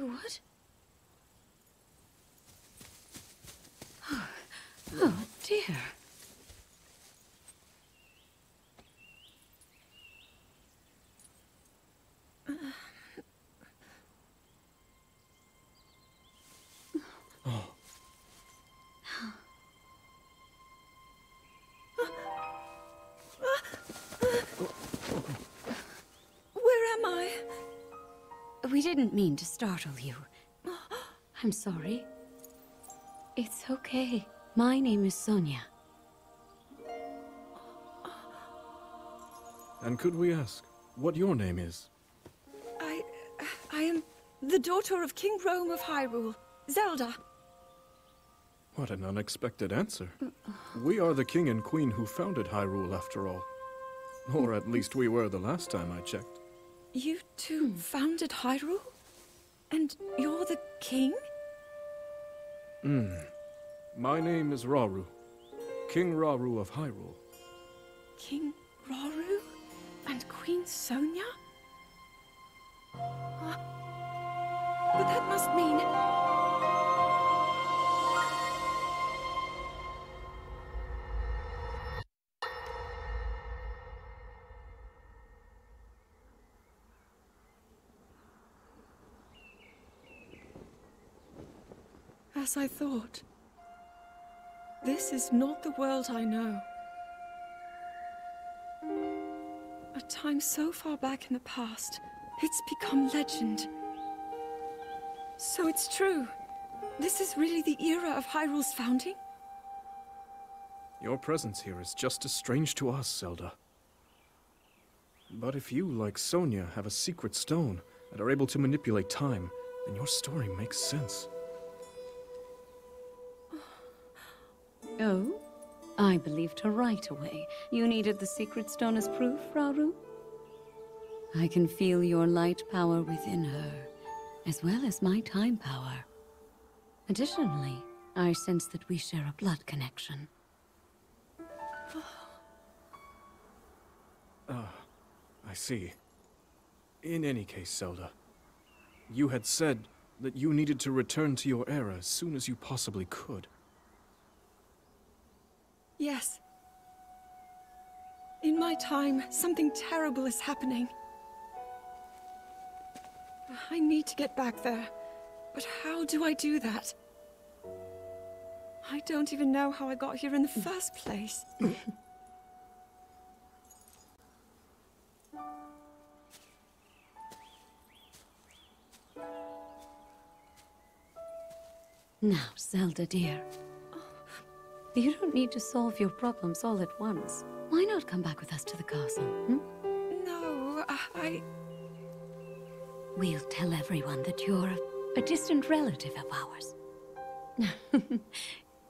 What? Oh, dear. Where am I? We didn't mean to startle you. I'm sorry. It's okay. My name is Sonia. And could we ask what your name is? I am the daughter of King Rome of Hyrule, Zelda. What an unexpected answer. We are the king and queen who founded Hyrule, after all. Or at least we were the last time I checked. You two founded Hyrule? And you're the king? My name is Rauru. King Rauru of Hyrule. King Rauru? And Queen Sonia? But that must mean... As I thought. This is not the world I know. A time so far back in the past, it's become legend. So it's true. This is really the era of Hyrule's founding? Your presence here is just as strange to us, Zelda. But if you, like Sonia, have a secret stone and are able to manipulate time, then your story makes sense. Oh? I believed her right away. You needed the secret stone as proof, Rauru? I can feel your light power within her, as well as my time power. Additionally, I sense that we share a blood connection. I see. In any case, Zelda, you had said that you needed to return to your era as soon as you possibly could. Yes. In my time, something terrible is happening. I need to get back there. But how do I do that? I don't even know how I got here in the first place. Now, Zelda dear. You don't need to solve your problems all at once. Why not come back with us to the castle, No, We'll tell everyone that you're a distant relative of ours.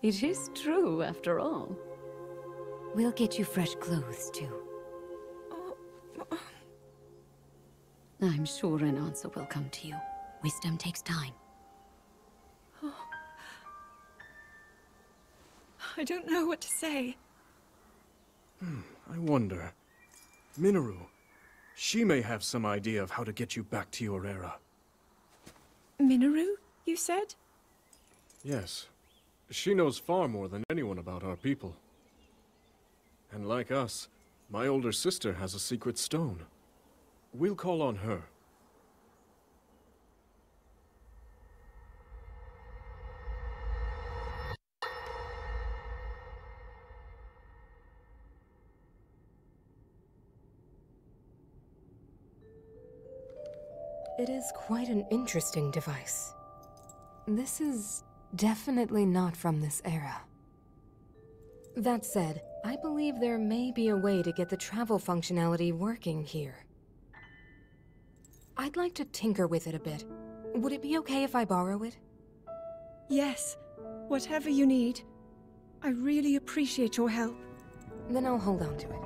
It is true, after all. We'll get you fresh clothes, too. I'm sure an answer will come to you. Wisdom takes time. I don't know what to say. I wonder. Minoru, she may have some idea of how to get you back to your era. Minoru, you said? Yes. She knows far more than anyone about our people. And like us, my older sister has a secret stone. We'll call on her. It is quite an interesting device. This is definitely not from this era. That said, I believe there may be a way to get the travel functionality working here. I'd like to tinker with it a bit. Would it be okay if I borrow it? Yes, whatever you need. I really appreciate your help. Then I'll hold on to it.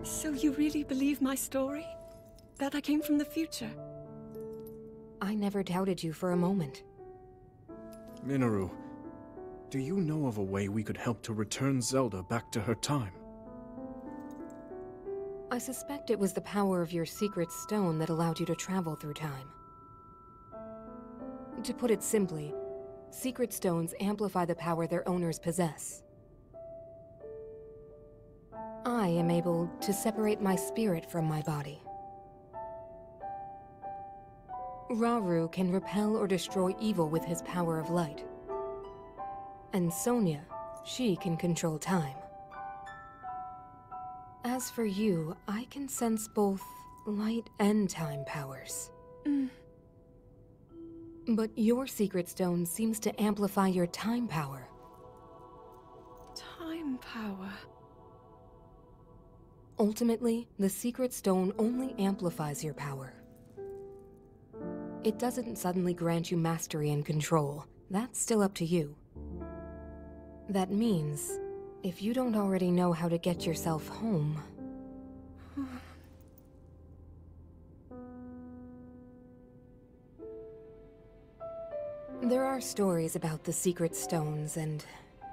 So you really believe my story? That I came from the future? I never doubted you for a moment. Minoru, do you know of a way we could help to return Zelda back to her time? I suspect it was the power of your secret stone that allowed you to travel through time. To put it simply, secret stones amplify the power their owners possess. I am able to separate my spirit from my body. Rauru can repel or destroy evil with his power of light. And Sonia, she can control time. As for you, I can sense both light and time powers. But your secret stone seems to amplify your time power. Time power? Ultimately, the secret stone only amplifies your power. It doesn't suddenly grant you mastery and control. That's still up to you. That means, if you don't already know how to get yourself home... There are stories about the secret stones and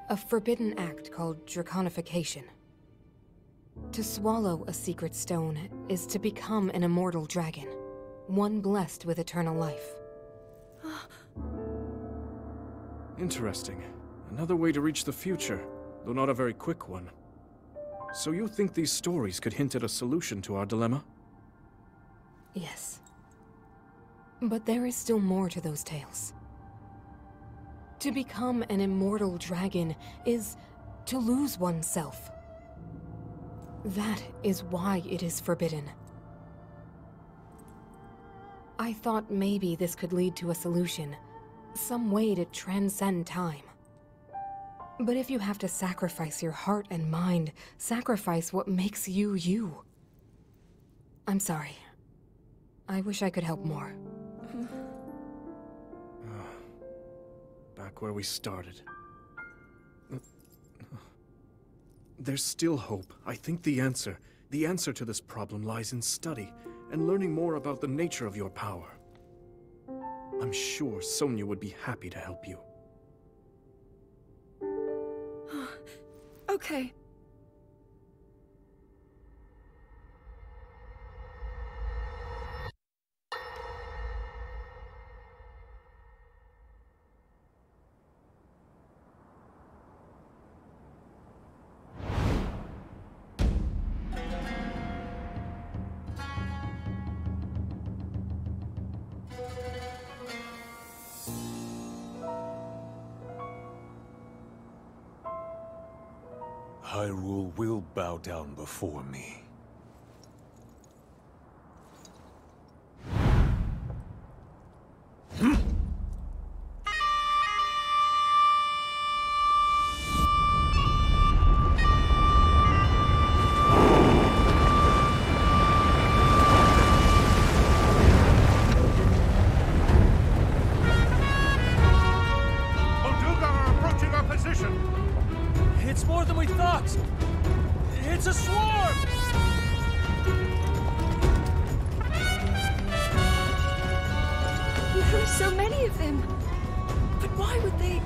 a forbidden act called draconification. To swallow a secret stone is to become an immortal dragon, one blessed with eternal life. Interesting. Another way to reach the future, though not a very quick one. So you think these stories could hint at a solution to our dilemma? Yes. But there is still more to those tales. To become an immortal dragon is to lose oneself. That is why it is forbidden. I thought maybe this could lead to a solution, some way to transcend time. But if you have to sacrifice your heart and mind, sacrifice what makes you you. I'm sorry. I wish I could help more. Back where we started. There's still hope. I think the answer to this problem lies in study and learning more about the nature of your power. I'm sure Sonia would be happy to help you. Okay. Hyrule will bow down before me. It's more than we thought! It's a swarm! There are so many of them! But why would they...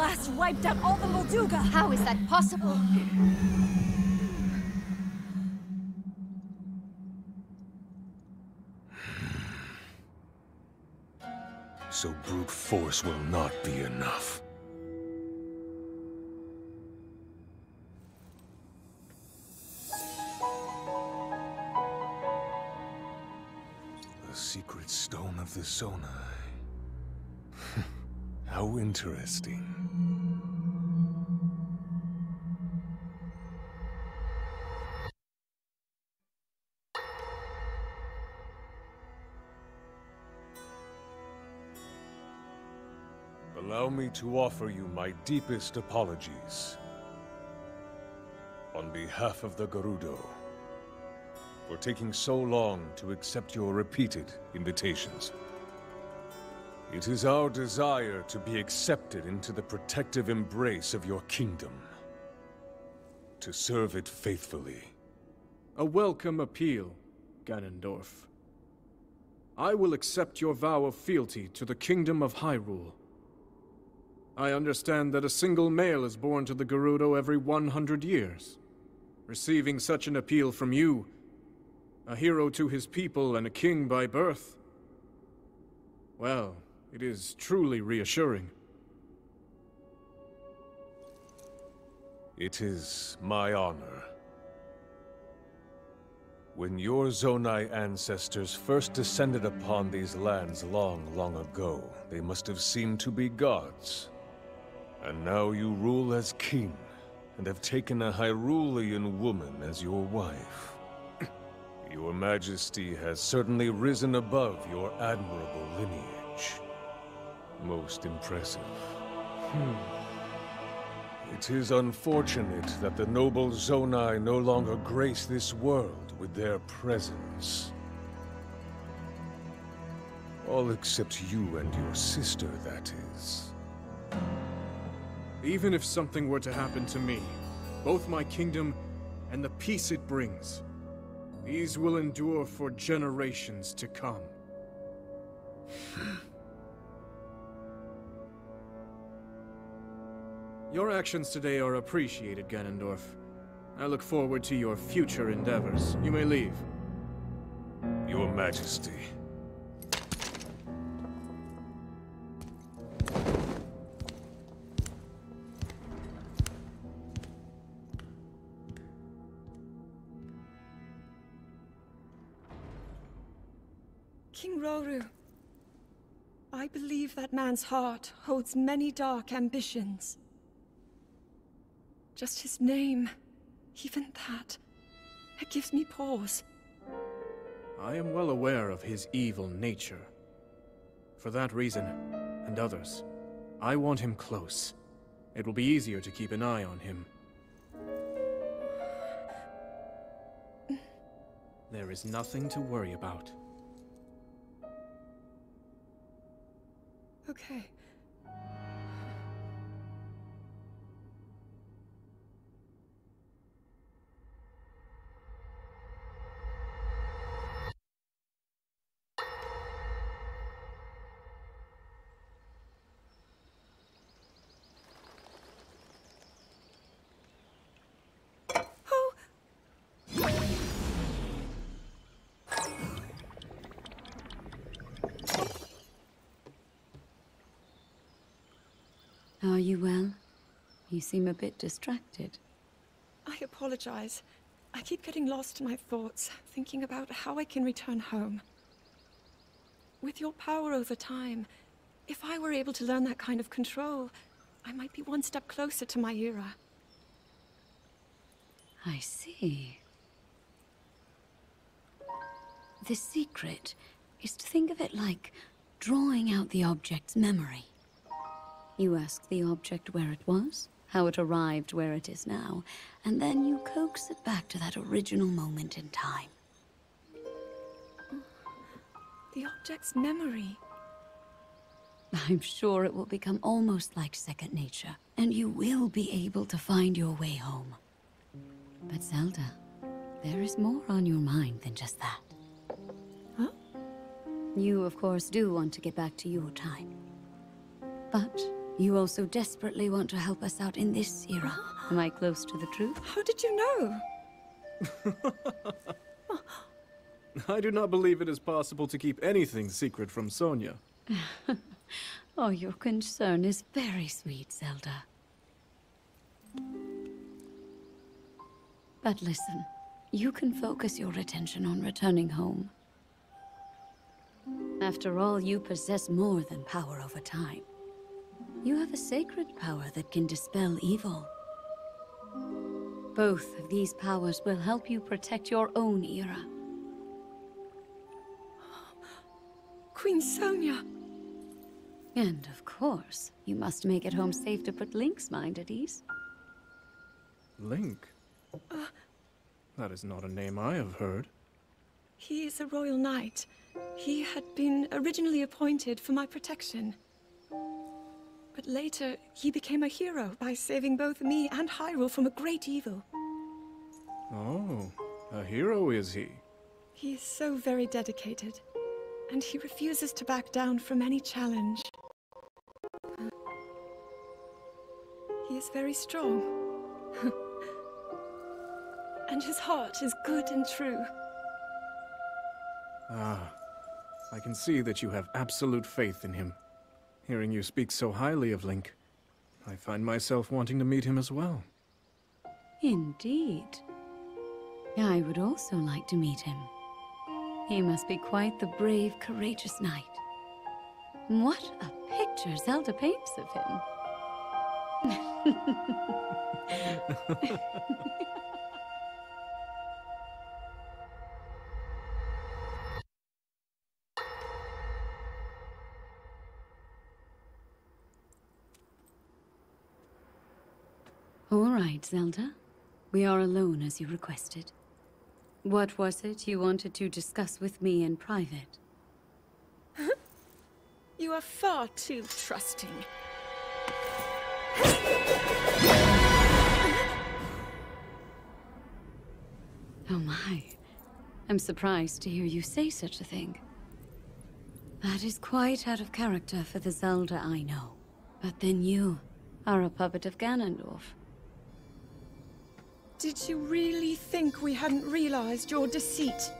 blast wiped out all the Molduga! How is that possible? So brute force will not be enough. The secret stone of the Zonai. How interesting. Allow me to offer you my deepest apologies. On behalf of the Gerudo, for taking so long to accept your repeated invitations. It is our desire to be accepted into the protective embrace of your kingdom. To serve it faithfully. A welcome appeal, Ganondorf. I will accept your vow of fealty to the Kingdom of Hyrule. I understand that a single male is born to the Gerudo every 100 years. Receiving such an appeal from you, a hero to his people and a king by birth, well, it is truly reassuring. It is my honor. When your Zonai ancestors first descended upon these lands long, long ago, they must have seemed to be gods. And now you rule as king, and have taken a Hyrulean woman as your wife. Your Majesty has certainly risen above your admirable lineage. Most impressive. It is unfortunate that the noble Zonai no longer grace this world with their presence. All except you and your sister, that is. Even if something were to happen to me, both my kingdom and the peace it brings, these will endure for generations to come. Your actions today are appreciated, Ganondorf. I look forward to your future endeavors. You may leave. Your Majesty. King Roru, I believe that man's heart holds many dark ambitions. Just his name, even that, it gives me pause. I am well aware of his evil nature. For that reason, and others, I want him close. It will be easier to keep an eye on him. There is nothing to worry about. Okay. Are you well? You seem a bit distracted. I apologize. I keep getting lost in my thoughts, thinking about how I can return home. With your power over time, if I were able to learn that kind of control, I might be one step closer to my era. I see. The secret is to think of it like drawing out the object's memory. You ask the object where it was, how it arrived where it is now, and then you coax it back to that original moment in time. The object's memory. I'm sure it will become almost like second nature, and you will be able to find your way home. But Zelda, there is more on your mind than just that. Huh? You, of course, do want to get back to your time. But You also desperately want to help us out in this era. Am I close to the truth? How did you know? I do not believe it is possible to keep anything secret from Sonia. Oh, your concern is very sweet, Zelda. But listen, you can focus your attention on returning home. After all, you possess more than power over time. You have a sacred power that can dispel evil. Both of these powers will help you protect your own era. Queen Sonia! And of course, you must make it home safe to put Link's mind at ease. Link? That is not a name I have heard. He is a royal knight. He had been originally appointed for my protection. But later, he became a hero by saving both me and Hyrule from a great evil. Oh, a hero is he? He is so very dedicated, and he refuses to back down from any challenge. He is very strong. And his heart is good and true. Ah, I can see that you have absolute faith in him. Hearing you speak so highly of Link, I find myself wanting to meet him as well. Indeed. I would also like to meet him. He must be quite the brave, courageous knight. What a picture Zelda paints of him. All right, Zelda. We are alone as you requested. What was it you wanted to discuss with me in private? You are far too trusting. Oh my. I'm surprised to hear you say such a thing. That is quite out of character for the Zelda I know. But then you are a puppet of Ganondorf. Did you really think we hadn't realized your deceit?